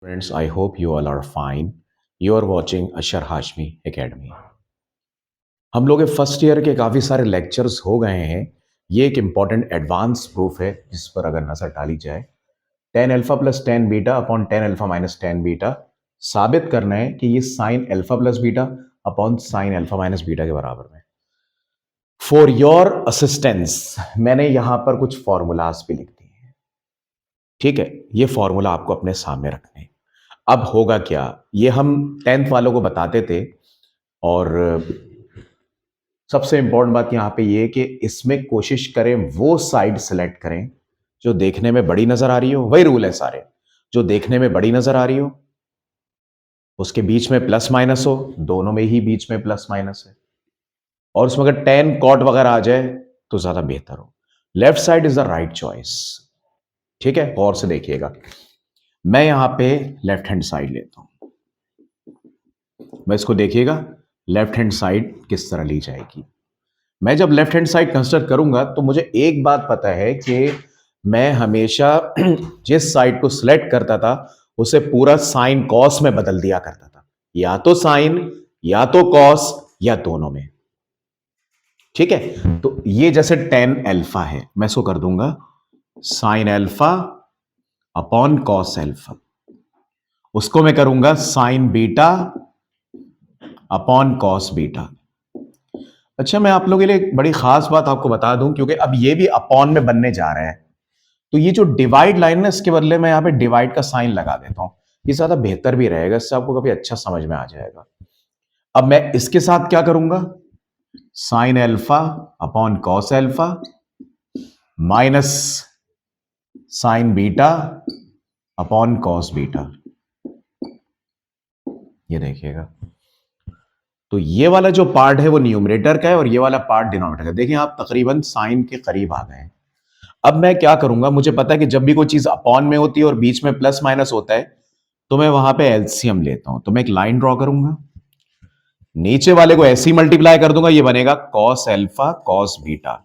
Friends, I hope you all are fine. You are watching Ashar Hashmi Academy. हम लोग के first year के काफ़ी सारे लेक्चर्स हो गए हैं। ये एक इम्पॉर्टेंट एडवांस प्रूफ है जिस पर अगर नज़र डाली जाए, tan alpha plus tan beta upon tan alpha minus tan beta साबित करना है कि ये sine alpha plus beta upon sine alpha minus beta के बराबर में। फॉर योर असिस्टेंस मैंने यहां पर कुछ फॉर्मूलाज भी लिख दिए हैं। ठीक है, ये फॉर्मूला आपको अपने सामने रखने हैं। अब होगा क्या, ये हम टेंथ वालों को बताते थे और सबसे इंपॉर्टेंट बात यहां पे ये कि इसमें कोशिश करें वो साइड सेलेक्ट करें जो देखने में बड़ी नजर आ रही हो। वही रूल है सारे, जो देखने में बड़ी नजर आ रही हो उसके बीच में प्लस माइनस हो, दोनों में ही बीच में प्लस माइनस है, और उसमें अगर टेन कॉट वगैरह आ जाए तो ज्यादा बेहतर हो। Left side is the right choice. ठीक है, गौर से देखिएगा। मैं यहां पे लेफ्ट हैंड साइड लेता हूं। मैं इसको देखिएगा, लेफ्ट हैंड साइड किस तरह ली जाएगी। मैं जब लेफ्ट हैंड साइड कंसिडर करूंगा तो मुझे एक बात पता है कि मैं हमेशा जिस साइड को सिलेक्ट करता था उसे पूरा साइन कॉस में बदल दिया करता था, या तो साइन या तो कॉस या दोनों में। ठीक है, तो ये जैसे टेन अल्फा है, मैं इसको कर दूंगा sine alpha upon cos alpha. उसको मैं करूंगा sign beta upon cos beta. अच्छा, मैं आप लोगों के लिए एक बड़ी खास बात आपको बता दूं, क्योंकि अब ये भी अपॉन में बनने जा रहा है, तो ये जो डिवाइड लाइन है इसके बदले में यहां पे डिवाइड का साइन लगा देता हूं। ये ज्यादा बेहतर भी रहेगा, इससे आपको कभी अच्छा समझ में आ जाएगा। अब मैं इसके साथ क्या करूंगा, sine alpha upon cos alpha minus sign beta upon cos beta. ये देखिएगा, तो ये वाला जो पार्ट है वो न्यूमरेटर का है और ये वाला पार्ट डिनोमिनेटर का। देखिए आप तकरीबन साइन के करीब आ गए। अब मैं क्या करूंगा, मुझे पता है कि जब भी कोई चीज अपॉन में होती है और बीच में प्लस माइनस होता है तो मैं वहां पे एलसीएम लेता हूं। तो मैं एक लाइन ड्रॉ करूंगा, नीचे वाले को ऐसे ही मल्टीप्लाई कर दूंगा, ये बनेगा कॉस एल्फा कॉस बीटा।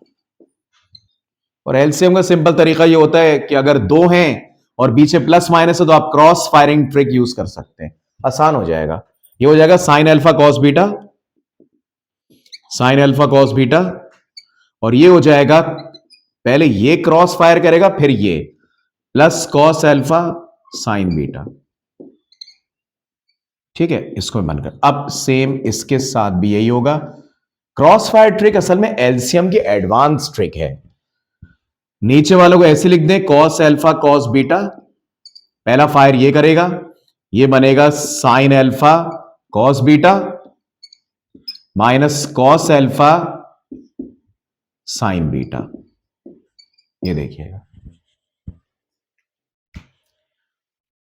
और एलसीएम का सिंपल तरीका ये होता है कि अगर दो हैं और बीच में प्लस माइनस है तो आप क्रॉस फायरिंग ट्रिक यूज कर सकते हैं, आसान हो जाएगा। ये हो जाएगा sign alpha cos beta, sign alpha cos beta, और ये हो जाएगा, पहले ये क्रॉस फायर करेगा फिर ये plus cos alpha sine beta. ठीक है, इसको बंद कर। अब सेम इसके साथ भी यही होगा। क्रॉस फायर ट्रिक असल में एलसीएम की एडवांस ट्रिक है। नीचे वालों को ऐसे लिख दें, कॉस एल्फा कॉस बीटा, पहला फायर ये करेगा, ये बनेगा sign alpha cos beta minus cos alpha sine beta. ये देखिएगा,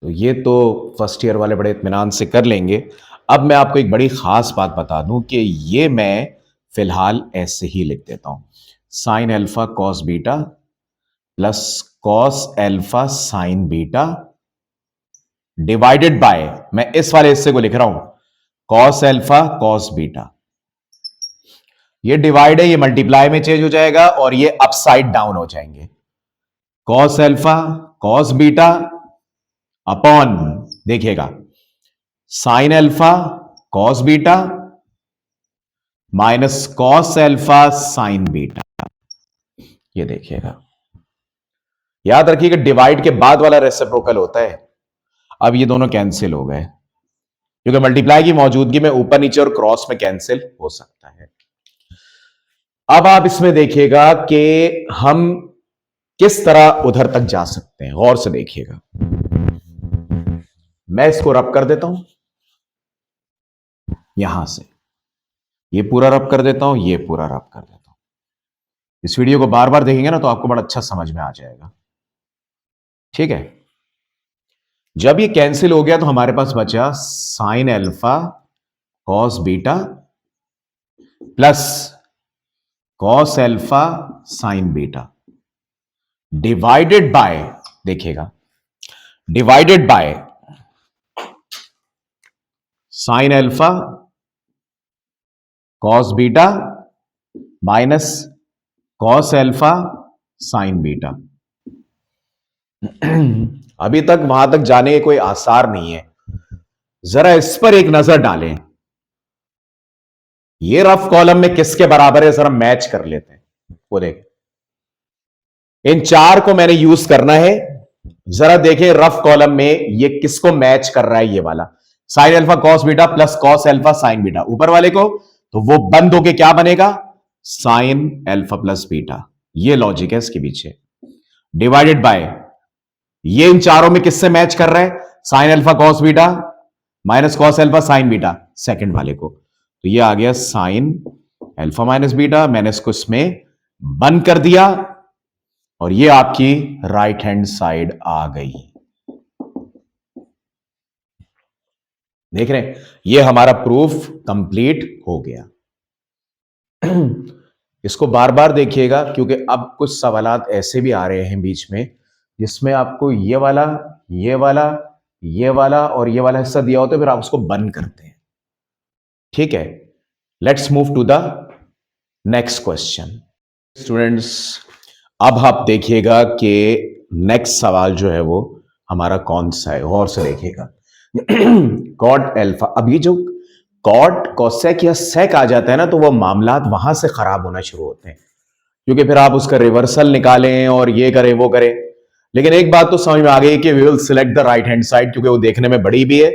तो ये तो फर्स्ट ईयर वाले बड़े इत्मीनान से कर लेंगे। अब मैं आपको एक बड़ी खास बात बता दूं कि ये मैं फिलहाल ऐसे ही लिख देता हूं, sign alpha cos beta plus cos alpha sine beta divided bye, मैं इस वाले हिस्से को लिख रहा हूं कॉस एल्फा कॉस बीटा। ये डिवाइड है, ये मल्टीप्लाई में चेंज हो जाएगा और ये अपसाइड डाउन हो जाएंगे। Cos alpha cos beta upon, देखिएगा, sine alpha cos beta minus cos alpha sine beta. ये देखिएगा, याद रखिएगा डिवाइड के बाद वाला रेसिप्रोकल होता है। अब ये दोनों कैंसिल हो गए, क्योंकि मल्टीप्लाई की मौजूदगी में ऊपर नीचे और क्रॉस में कैंसिल हो सकता है। अब आप इसमें देखिएगा कि हम किस तरह उधर तक जा सकते हैं, गौर से देखिएगा। मैं इसको रब कर देता हूं, यहां से ये पूरा रब कर देता हूं, ये पूरा रब कर देता हूं। इस वीडियो को बार बार देखेंगे ना तो आपको बड़ा अच्छा समझ में आ जाएगा। ठीक है, जब ये कैंसिल हो गया तो हमारे पास बचा sine alpha cos beta plus cos alpha sine beta divided by, देखिएगा, divided by sine alpha cos beta minus cos alpha sine beta. अभी तक वहां तक जाने के कोई आसार नहीं है। जरा इस पर एक नजर डालें, ये रफ कॉलम में किसके बराबर है, जरा मैच कर लेते हैं। वो देख, इन चार को मैंने यूज करना है। जरा देखें रफ कॉलम में ये किसको मैच कर रहा है, ये वाला sine alpha cos beta plus cos alpha sign beta, ऊपर वाले को, तो वो बंद होके क्या बनेगा, साइन अल्फा प्लस बीटा। ये लॉजिक है इसके पीछे। डिवाइडेड बाय, ये इन चारों में किससे मैच कर रहा है, sine alpha cos beta minus cos alpha sign beta, second वाले को, तो ये आ गया साइन अल्फा माइनस बीटा। मैंने इसको इसमें बंद कर दिया और ये आपकी राइट हैंड साइड आ गई। देख रहे हैं, ये हमारा प्रूफ कंप्लीट हो गया। इसको बार बार देखिएगा क्योंकि अब कुछ सवालात ऐसे भी आ रहे हैं बीच में जिसमें आपको ये वाला ये वाला ये वाला और ये वाला हिस्सा दिया होता है, फिर आप उसको बंद करते हैं। ठीक है, let's move to the next question. Students, अब आप देखिएगा कि नेक्स्ट सवाल जो है वो हमारा कौन सा है, गौर से देखिएगा। कॉट अल्फा, अब ये जो कॉट कोसेक या सेक आ जाता है ना, तो वो मामलात वहां से खराब होना शुरू होते हैं, क्योंकि फिर आप उसका रिवर्सल निकालें और ये करें वो करें। लेकिन एक बात तो समझ में आ गई कि we will select the right hand side, क्योंकि वो देखने में बड़ी भी है।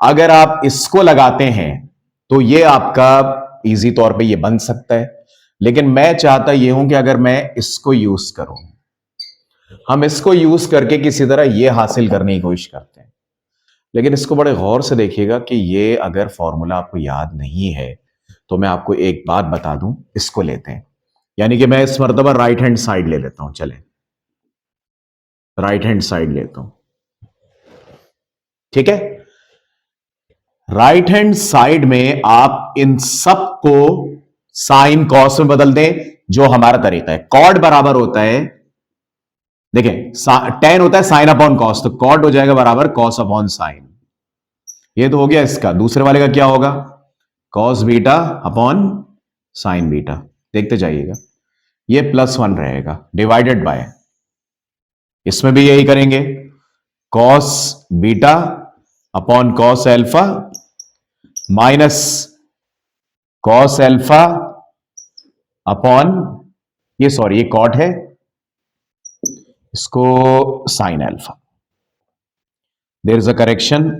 अगर आप इसको लगाते हैं तो ये आपका इजी तौर पे ये बन सकता है, लेकिन मैं चाहता ये हूं कि अगर मैं इसको यूज करूं, हम इसको यूज करके किसी तरह ये हासिल करने की कोशिश करते हैं। लेकिन इसको बड़े गौर से देखिएगा कि ये अगर फॉर्मूला आपको याद नहीं है तो मैं आपको एक बात बता दूं, इसको लेते हैं, यानी कि मैं इस मर्तबा राइट हैंड साइड ले लेता हूं। चले, राइट हैंड साइड लेता हूं, ठीक है। राइट हैंड साइड में आप इन सब को साइन कॉस में बदल दें, जो हमारा तरीका है। कॉड बराबर होता है, देखें टेन होता है साइन अपॉन कॉस, तो कॉड हो जाएगा बराबर कॉस अपॉन साइन। ये तो हो गया इसका। दूसरे वाले का क्या होगा, cos beta upon sine beta. देखते जाइएगा, ये +1 रहेगा, डिवाइडेड बाय, इसमें भी यही करेंगे, cos beta upon cos alpha minus cos alpha upon, ये सॉरी ये कॉट है, इसको sine alpha, there is a correction,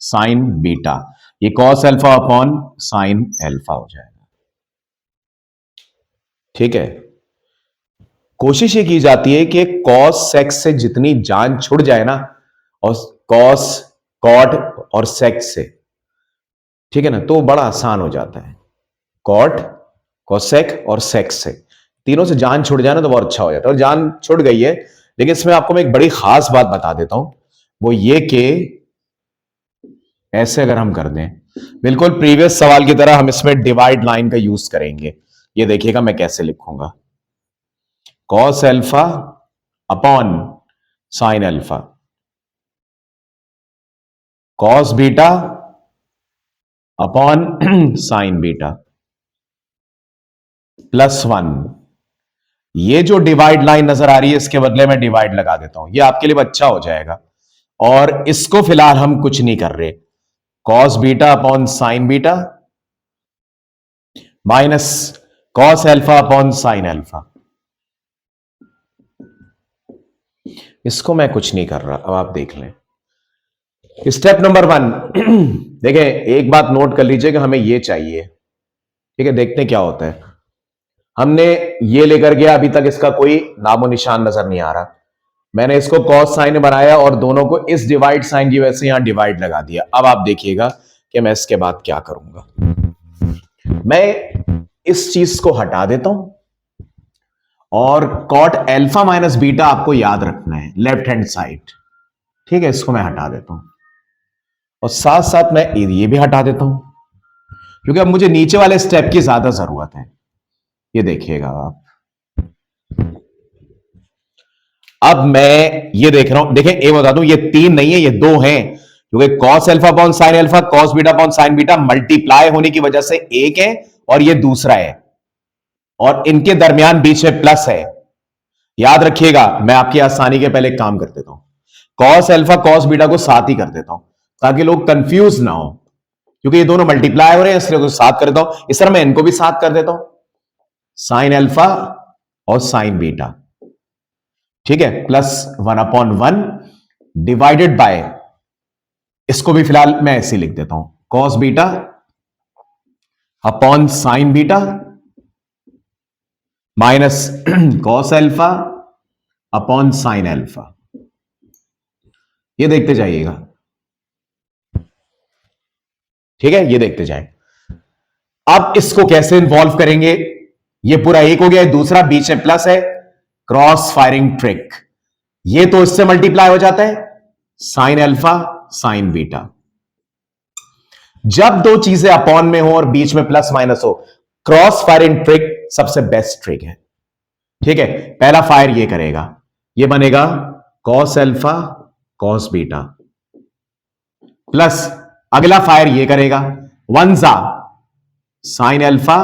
sine beta, ये cos alpha upon sine alpha हो जाएगा। ठीक है, कोशिश ये की जाती है कि कॉस सेक्स से जितनी जान छुड़ जाए ना, और कॉस कॉट और सेक्स से, ठीक है ना, तो बड़ा आसान हो जाता है। कॉट कॉसेक और सेक्स से तीनों से जान छुड़ जाए ना तो बहुत अच्छा हो जाता है, और जान छुड़ गई है। लेकिन इसमें आपको मैं एक बड़ी खास बात बता देता हूं, वो ये कि ऐसे अगर हम कर दें, बिल्कुल प्रीवियस सवाल की तरह हम इसमें डिवाइड लाइन का यूज करेंगे। ये देखिएगा मैं कैसे लिखूंगा, cos alpha upon sine alpha, cos beta upon sine beta +1। ये जो डिवाइड लाइन नजर आ रही है, इसके बदले में डिवाइड लगा देता हूं, ये आपके लिए अच्छा हो जाएगा। और इसको फिलहाल हम कुछ नहीं कर रहे, cos beta upon sine beta minus cos alpha upon sine alpha, इसको मैं कुछ नहीं कर रहा। अब आप देख लें, स्टेप नंबर 1 देखें, एक बात नोट कर लीजिए कि हमें ये चाहिए, ठीक है। देखते हैं क्या होता है। हमने ये लेकर गया, अभी तक इसका कोई नामो निशान नजर नहीं आ रहा। मैंने इसको कॉस साइन बनाया और दोनों को इस डिवाइड साइन की वजह से यहां डिवाइड लगा दिया। अब आप देखिएगा कि मैं इसके बाद क्या करूंगा। मैं इस चीज को हटा देता हूं, और कॉट एल्फा माइनस बीटा आपको याद रखना है, लेफ्ट हैंड साइड, ठीक है। इसको मैं हटा देता हूं, और साथ साथ मैं ये भी हटा देता हूं, क्योंकि अब मुझे नीचे वाले स्टेप की ज्यादा जरूरत है। ये देखिएगा आप, अब मैं ये देख रहा हूं, देखें ये बता दूं, ये 3 नहीं है, ये 2 हैं, क्योंकि cos alpha upon sine alpha, cos beta upon sine beta multiply होने की वजह से एक है और ये दूसरा है, और इनके दरमियान बीच में प्लस है। याद रखिएगा, मैं आपकी आसानी के पहले काम कर देता हूं, कॉस अल्फा कॉस बीटा को साथ ही कर देता हूं ताकि लोग कंफ्यूज ना हो, क्योंकि ये दोनों मल्टीप्लाई हो रहे हैं इसलिए साथ कर देता हूं। इस तरह मैं इनको भी साथ कर देता हूं, साइन अल्फा और साइन बीटा, ठीक है, +1/1 डिवाइडेड बाय, इसको भी फिलहाल मैं ऐसे ही लिख देता हूं, cos beta upon sine beta minus cos alpha upon sine alpha. ये देखते जाइएगा, ठीक है, ये देखते जाए। अब इसको कैसे इन्वॉल्व करेंगे, ये पूरा एक हो गया, दूसरा बीच में प्लस है, क्रॉस फायरिंग ट्रिक, ये तो इससे मल्टीप्लाई हो जाता है, साइन अल्फा साइन बीटा। जब दो चीजें अपॉन में हो और बीच में प्लस माइनस हो, क्रॉस फायरिंग ट्रिक सबसे बेस्ट ट्रिक है, ठीक है। पहला फायर ये करेगा, ये बनेगा cos alpha cos beta, plus अगला फायर ये करेगा, वन जा साइन अल्फा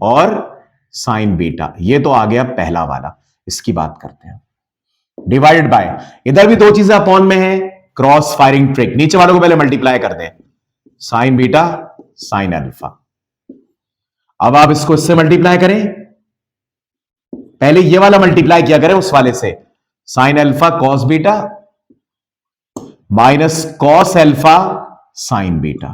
और साइन बीटा, ये तो आ गया पहला वाला, इसकी बात करते हैं, डिवाइडेड बाय, इधर भी दो चीजें अपॉन में है, क्रॉस फायरिंग ट्रिक, नीचे वालों को पहले मल्टीप्लाई करते हैं, साइन बीटा साइन अल्फा। अब आप इसको इससे मल्टीप्लाई करें, पहले ये वाला मल्टीप्लाई किया करें उस वाले से, sine alpha cos beta minus cos alpha sign beta.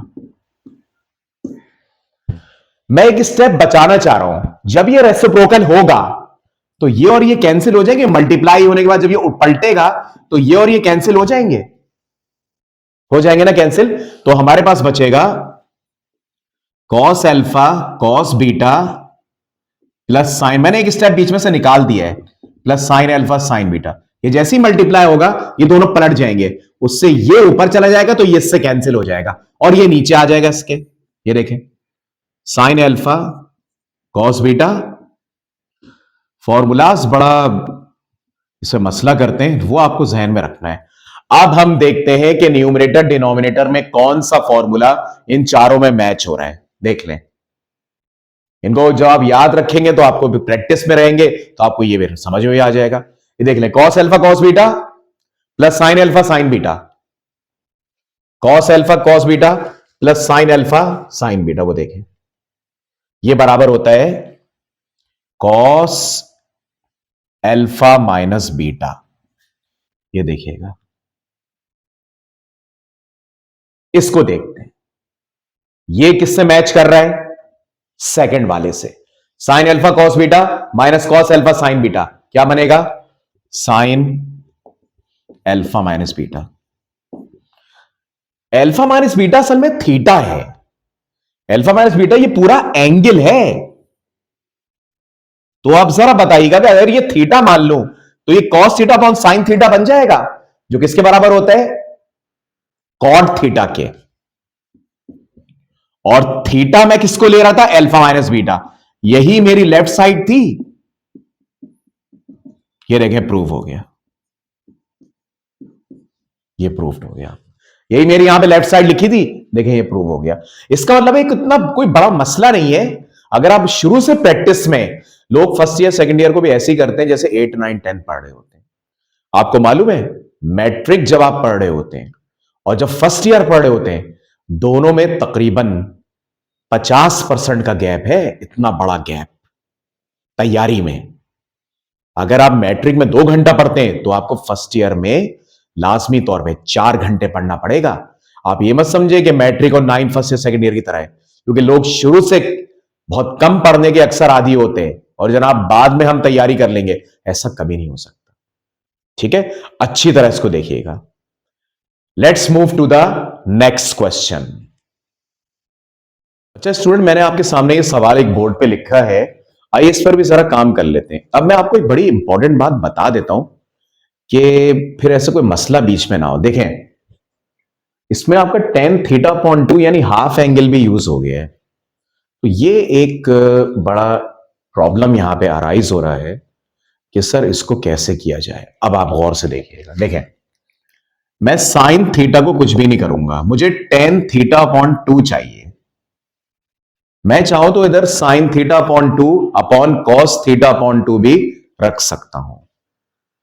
मैं एक स्टेप बचाना चाह रहा हूं, जब ये रेसिप्रोकल होगा तो ये और ये कैंसिल हो जाएंगे, मल्टीप्लाई होने के बाद जब ये पलटेगा तो ये और ये कैंसिल हो जाएंगे ना कैंसिल, तो हमारे पास बचेगा cos alpha cos beta plus sign, मैंने एक स्टेप बीच में से निकाल दिया है, plus sine alpha sign beta. ये जैसे ही मल्टीप्लाई होगा ये दोनों पलट जाएंगे, उससे ये ऊपर चला जाएगा तो ये इससे कैंसिल हो जाएगा और ये नीचे आ जाएगा इसके, ये देखें sine alpha cos beta. Formulas बड़ा इसे मसला करते हैं, वो आपको जहन में रखना है। अब हम देखते हैं कि न्यूमरेटर डिनोमिनेटर में कौन सा फॉर्मूला इन चारों में मैच हो रहा है, देख लें। इनको जब आप याद रखेंगे तो आपको भी प्रैक्टिस में रहेंगे तो आपको ये भी समझ में आ जाएगा। ये देख लें, cos alpha cos beta plus sine alpha sign beta, cos alpha cos beta plus sine alpha sign beta, वो देखें ये बराबर होता है कॉस अल्फा माइनस बीटा। ये देखिएगा, इसको देखते हैं ये किससे मैच कर रहा है, सेकंड वाले से। Sine alpha cos beta minus cos alpha sign beta क्या बनेगा, sine alpha minus beta. Alpha minus beta असल में थीटा है, अल्फा माइनस बीटा ये पूरा एंगल है। तो आप जरा बताइएगा कि अगर ये थीटा मान लो तो ये cos theta upon sine theta बन जाएगा, जो किसके बराबर होता है, कॉट थीटा के। और थीटा मैं किसको ले रहा था, अल्फा माइनस बीटा, यही मेरी लेफ्ट साइड थी। ये देखें प्रूव हो गया, ये प्रूफ हो गया, यही मेरी यहां पे लेफ्ट साइड लिखी थी, देखें ये प्रूव हो गया। इसका मतलब एक इतना कोई बड़ा मसला नहीं है, अगर आप शुरू से प्रैक्टिस में, लोग फर्स्ट ईयर सेकंड ईयर को भी ऐसे ही करते हैं जैसे 8 9 10 पढ़ रहे होते हैं। आपको मालूम है मैट्रिक जब आप पढ़ रहे होते हैं और जब फर्स्ट ईयर पढ़ रहे होते हैं, दोनों में तकरीबन 50% का गैप है, इतना बड़ा गैप तैयारी में। अगर आप मैट्रिक में 2 घंटा पढ़ते हैं तो आपको फर्स्ट ईयर में लाजमी तौर पे 4 घंटे पढ़ना पड़ेगा। आप ये मत समझे कि मैट्रिक और 9 फर्स्ट ईयर सेकंड ईयर की तरह है, क्योंकि लोग शुरू से बहुत कम पढ़ने के अक्सर आदी होते हैं और जनाब बाद में हम तैयारी कर लेंगे, ऐसा कभी नहीं हो सकता। ठीक है, अच्छी तरह इसको देखिएगा। Let's move to the next question. अच्छा स्टूडेंट, मैंने आपके सामने ये सवाल एक बोर्ड पे लिखा है, आइए इस पर भी जरा काम कर लेते हैं। अब मैं आपको एक बड़ी इंपॉर्टेंट बात बता देता हूं कि फिर ऐसा कोई मसला बीच में ना हो। देखें, इसमें आपका tan θ/2 यानी हाफ एंगल भी यूज हो गया है, तो ये एक बड़ा प्रॉब्लम यहां पे अराइज हो रहा है कि सर इसको कैसे किया जाए। अब आप गौर से देखिएगा, देखें मैं साइन थीटा को कुछ भी नहीं करूंगा, मुझे tan θ/2 चाहिए। मैं चाहूं तो इधर साइन θ/2 अपॉन कॉस θ/2 भी रख सकता हूं।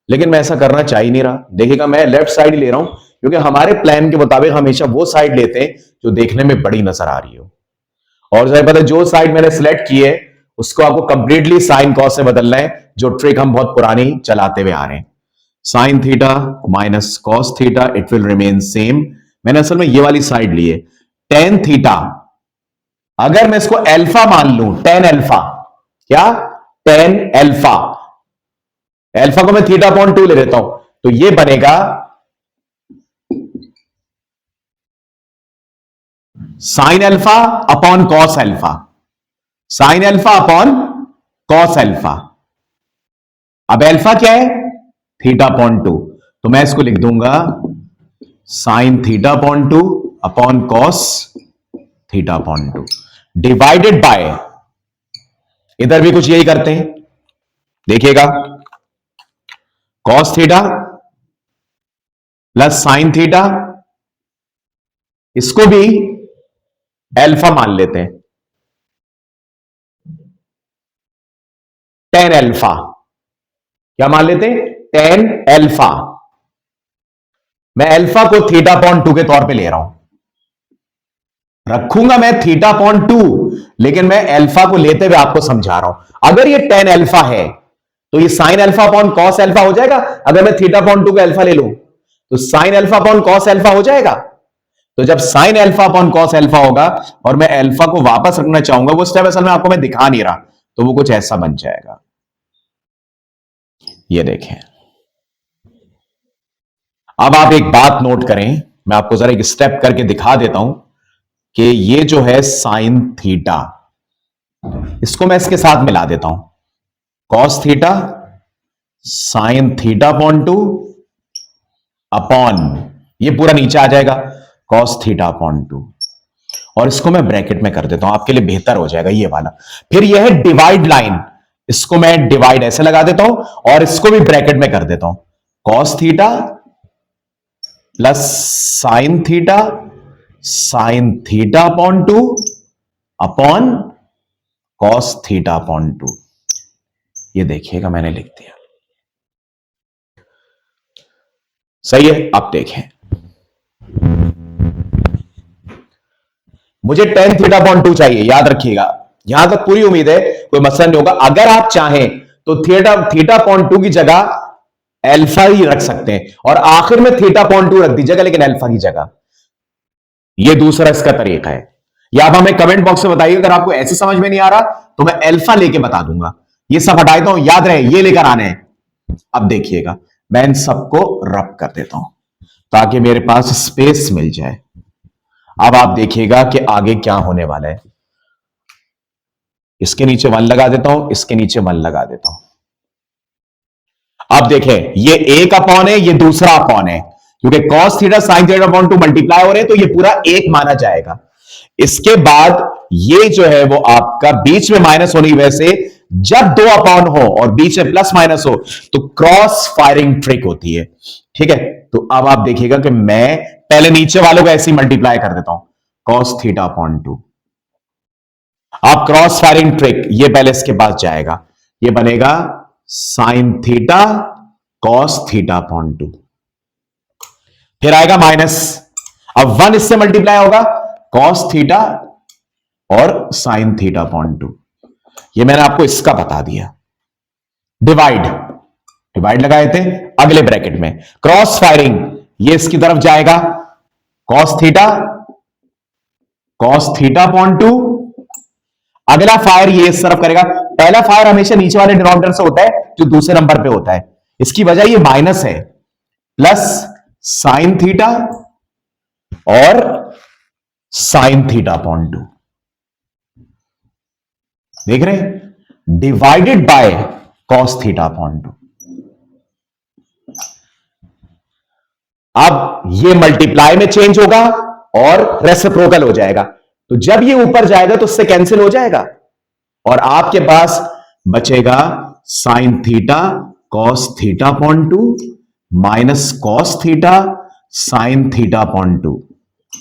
लेकिन मैं ऐसा करना चाह ही नहीं रहा। देखिएगा मैं लेफ्ट साइड ही ले रहा हूं, क्योंकि हमारे प्लान के मुताबिक हमेशा वो साइड लेते हैं जो देखने में बड़ी नजर आ रही हो। और जैसे पता है जो साइड मैंने सिलेक्ट की है उसको आपको कंप्लीटली साइन कॉस से बदलना है, जो ट्रिक हम बहुत पुरानी चलाते हुए आ रहे हैं। Sine theta minus cos theta, it will remain same. मैंने असल में ये वाली साइड ली है। टेन थीटा, अगर मैं इसको अल्फा मान लूं, टेन अल्फा, क्या टेन अल्फा, अल्फा को मैं थीटा अपॉन 2 ले लेता हूं, तो ये बनेगा sine alpha upon cos alpha, sine alpha upon cos alpha. अब अल्फा क्या है, थीटा अपॉन 2, तो मैं इसको लिख दूंगा sine theta upon 2 upon cos theta upon 2 divided by, इधर भी कुछ यही करते हैं, देखिएगा cos theta plus sine theta, इसको भी अल्फा मान लेते हैं, टेन अल्फा, क्या मान लेते हैं, टेन अल्फा। मैं अल्फा को थीटा अपॉन 2 के तौर पे ले रहा हूं, रखूंगा मैं थीटा अपॉन 2, लेकिन मैं अल्फा को लेते हुए आपको समझा रहा हूं। अगर ये टेन अल्फा है तो ये sine alpha upon cos alpha हो जाएगा। अगर मैं थीटा अपॉन 2 का अल्फा ले लूं तो sine alpha upon cos alpha हो जाएगा। तो जब sine alpha upon cos alpha होगा और मैं अल्फा को वापस रखना चाहूंगा, वो स्टेप असल में आपको मैं दिखा नहीं रहा, तो वो कुछ ऐसा बन जाएगा, ये देखें। अब आप एक बात नोट करें, मैं आपको जरा एक स्टेप करके दिखा देता हूं कि ये जो है साइन थीटा, इसको मैं इसके साथ मिला देता हूं, cos theta sine theta upon 2 upon, ये पूरा नीचे आ जाएगा कॉस थीटा अपॉन 2, और इसको मैं ब्रैकेट में कर देता हूं, आपके लिए बेहतर हो जाएगा ये वाला। फिर यह है डिवाइड लाइन, इसको मैं डिवाइड ऐसे लगा देता हूं और इसको भी ब्रैकेट में कर देता हूं, cos theta plus sine theta upon 2 upon cos theta upon 2। ये देखिएगा मैंने लिख दिया, सही है। अब देखें, मुझे टेन थीटा अपॉन 2 चाहिए, याद रखिएगा, यहां तक पूरी उम्मीद है कोई मसला नहीं होगा। अगर आप चाहें तो थीटा अपॉन 2 की जगह अल्फा ही रख सकते हैं और आखिर में थीटा अपॉन 2 रख दीजिएगा, लेकिन अल्फा की जगह। यह दूसरा इसका तरीका है, या आप हमें कमेंट बॉक्स में बताइए अगर आपको ऐसे समझ में नहीं आ रहा तो मैं अल्फा लेके बता दूंगा। ये सब हटा देता हूं, याद रहे ये लेकर आने हैं। अब देखिएगा मैं इन सबको रब कर देता हूं ताकि मेरे पास स्पेस मिल जाए। अब आप देखिएगा कि आगे क्या होने वाला है। इसके नीचे 1 लगा देता हूं, इसके नीचे 1 लगा देता हूं। अब देखें, ये एक अपॉन है, ये दूसरा अपॉन है, क्योंकि cos theta sine theta upon 2 multiply हो रहे हैं तो ये पूरा एक माना जाएगा। इसके बाद ये जो है वो आपका बीच में माइनस होने की वजह से जब 2 अपॉन हो और बीच में प्लस माइनस हो तो क्रॉस फायरिंग ट्रिक होती है, ठीक है। तो अब आप देखिएगा कि मैं पहले नीचे वालों को ऐसे ही मल्टीप्लाई कर देता हूं, कॉस थीटा अपॉन 2। आप क्रॉस फायरिंग ट्रिक, ये पहले इसके पास जाएगा, ये बनेगा sine theta cos theta upon 2, फिर आएगा माइनस, अब 1 इससे मल्टीप्लाई होगा, कॉस थीटा और साइन थीटा अपॉन 2। ये मैंने आपको इसका बता दिया। डिवाइड लगाए थे अगले ब्रैकेट में, क्रॉस फायरिंग ये इसकी तरफ जाएगा, कॉस थीटा अपॉन 2, अगला फायर ये इस तरफ करेगा। पहला फायर हमेशा नीचे वाले डिनोमिनेटर से होता है जो दूसरे नंबर पे होता है, इसकी वजह ये माइनस है, प्लस साइन थीटा और साइन थीटा अपॉन 2, देख रहे हैं, divided by cos theta upon 2। अब ये मल्टीप्लाई में चेंज होगा और रेसिप्रोकल हो जाएगा, तो जब ये ऊपर जाएगा तो उससे कैंसिल हो जाएगा और आपके पास बचेगा sine theta cos theta upon 2 minus cos theta sine theta upon 2,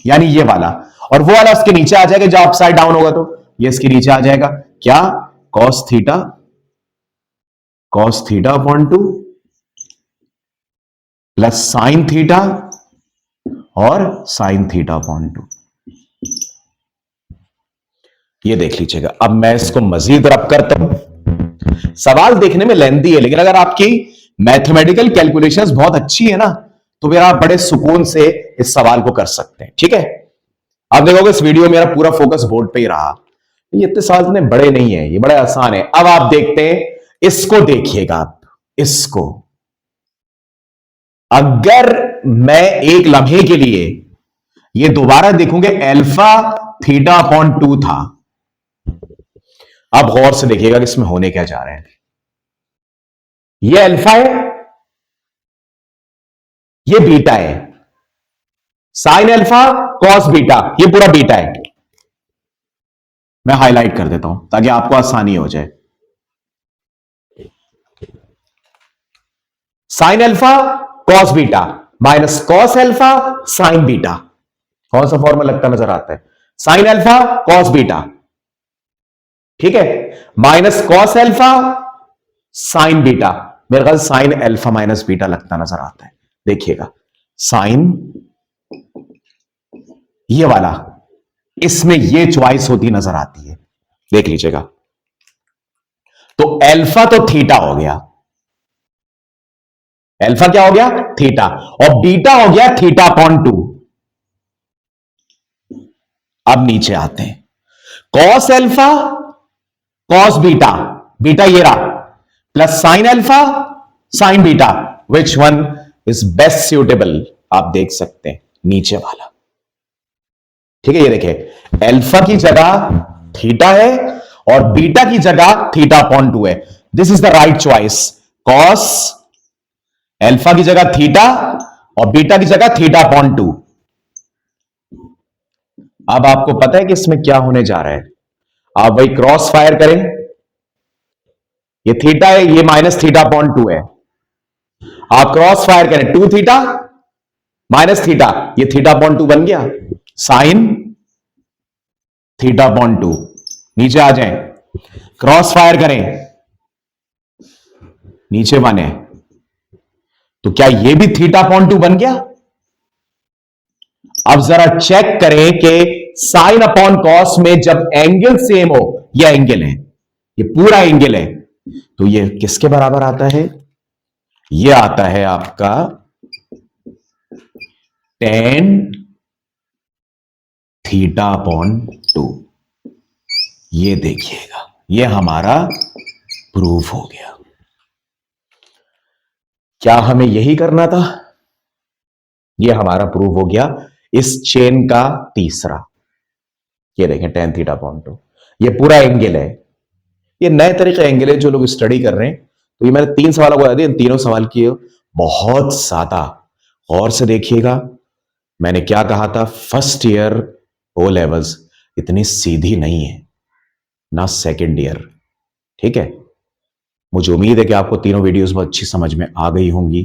यानी ये वाला, और वो वाला उसके नीचे आ जाएगा जब अपसाइड डाउन होगा तो ये इसके नीचे आ जाएगा, क्या cos theta upon 2 plus sine theta और साइन थीटा अपॉन 2। ये देख लीजिएगा। अब मैं इसको मजीद रब करता हूं। सवाल देखने में लेंथी है, लेकिन अगर आपकी मैथमेटिकल कैलकुलेशंस बहुत अच्छी है ना, तो फिर आप बड़े सुकून से इस सवाल को कर सकते हैं। ठीक है, आप देखोगे इस वीडियो में मेरा पूरा फोकस बोर्ड पे ही रहा। ये इतने सवाल इतने बड़े नहीं है, ये बड़े आसान है। अब आप देखते हैं, इसको देखिएगा आप। इसको अगर मैं एक लम्हे के लिए ये दोबारा देखूंगे, अल्फा थीटा अपॉन 2 था। अब गौर से देखिएगा कि इसमें होने क्या जा रहा है। ये अल्फा है, ये बीटा है। साइन अल्फा कॉस बीटा, ये पूरा बीटा है। मैं हाईलाइट कर देता हूं ताकि आपको आसानी हो जाए। Sine alpha cos beta minus cos alpha sign beta. कौन सा फॉर्मूला लगता नजर आता है? साइन अल्फा कॉस बीटा, ठीक है, minus cos alpha sign beta. मेरे ख्याल साइन अल्फा माइनस बीटा लगता नजर आता है। देखिएगा, साइन ये वाला, इसमें ये चॉइस होती नजर आती है। देख लीजिएगा, तो अल्फा तो थीटा हो गया, अल्फा क्या हो गया? थीटा, और बीटा हो गया थीटा अपॉन 2। अब नीचे आते हैं, cos alpha cos beta, beta ये रहा, plus sine alpha sign beta. Which one is best suitable? आप देख सकते हैं नीचे वाला। ठीक है, ये देखिए, अल्फा की जगह थीटा है और बीटा की जगह थीटा अपॉन 2 है। This is the right choice. Cos alpha की जगह थीटा और बीटा की जगह थीटा अपॉन 2। अब आपको पता है कि इसमें क्या होने जा रहा है। आप वही क्रॉस फायर करें, ये थीटा है, ये माइनस थीटा अपॉन 2 है। आप क्रॉस फायर करें, 2 थीटा माइनस थीटा, ये थीटा अपॉन 2 बन गया। साइन थीटा अपॉन 2, नीचे आ जाएं, क्रॉस फायर करें, नीचे बने, तो क्या ये भी थीटा अपॉन 2 बन गया? अब जरा चेक करें कि साइन अपॉन कॉस में जब एंगल सेम हो, यह एंगल है, ये पूरा एंगल है, तो ये किसके बराबर आता है? ये आता है आपका tan थीटा अपॉन 2। ये देखिएगा, ये हमारा प्रूफ हो गया। क्या हमें यही करना था? ये हमारा प्रूफ हो गया इस चेन का तीसरा। ये देखें, tan थीटा अपॉन 2, ये पूरा एंगल है। ये नए तरीके एंगल है जो लोग स्टडी कर रहे हैं। तो ये मैंने 3 सवालों को बता दिया, इन तीनों सवाल किए बहुत ज्यादा गौर से देखिएगा। मैंने क्या कहा था, फर्स्ट ईयर ओ लेवल्स इतनी सीधी नहीं है ना सेकंड ईयर। ठीक है, मुझे उम्मीद है कि आपको तीनों वीडियोस बहुत अच्छी समझ में आ गई होंगी।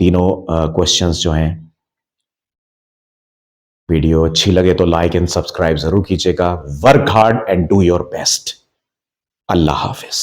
तीनों क्वेश्चंस जो हैं, वीडियो अच्छी लगे तो लाइक एंड सब्सक्राइब जरूर कीजिएगा। Work hard and do your best. Allah Hafiz.